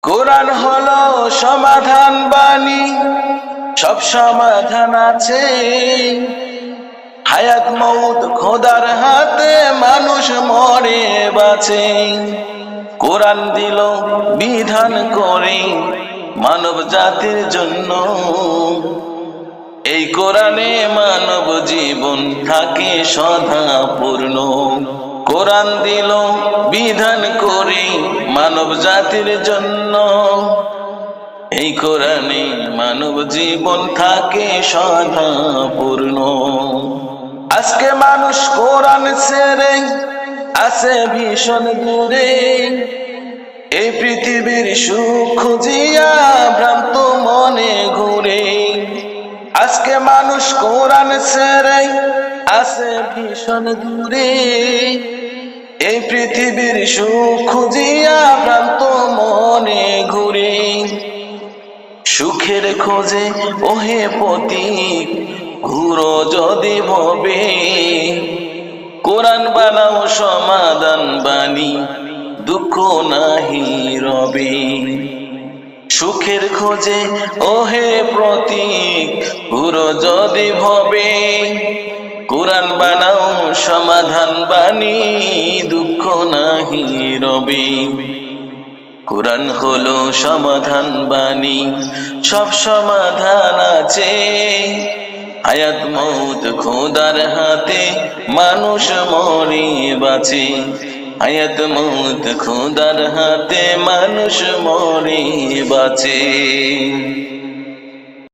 কোরআন হলো সমাধান বাণী, সব সমাধান আছে। হায়াত মউত খোদার হাতে, মানুষ মরে বাঁচে। কোরআন দিল বিধান করে মানব জাতির জন্য, এই কোরআনে মানব জীবন থাকে সদা পূর্ণ। কোরআন দিল বিধান করে মানব জাতির জন্য, এই কোরআনে মানব জীবন থাকে সদা পূর্ণ। আজকে মানুষ কোরআন ছেড়ে আছে ভীষণ দূরে, এই পৃথিবীর সুখ খুঁজিয়া ভ্রান্ত মনে ঘুরে। আজকে মানুষ কোরআন ছেড়ে আছে ভীষণ দূরে, এই পৃথিবীর সুখ খুঁজিয়া ভ্রান্ত মনে ঘুরে। সুখের খোঁজে ওহে পথিক ঘুরো যদি ভবে, কোরআন বানাও সমাধান বাণী, দুঃখ নাহি রবে। সুখের খোঁজে ওহে প্রতীক ঘুরো যদি ভবে, কোরআন বানাও সমাধান বাণী, দুঃখ নাহি রবে। কোরআন হলো সমাধান বাণী, সব সমাধান আছে। হায়াত মউত খোদার হাতে, মানুষ মরে বাঁচে। হায়াত মউত খোদার হাতে, মানুষ মরে বাঁচে।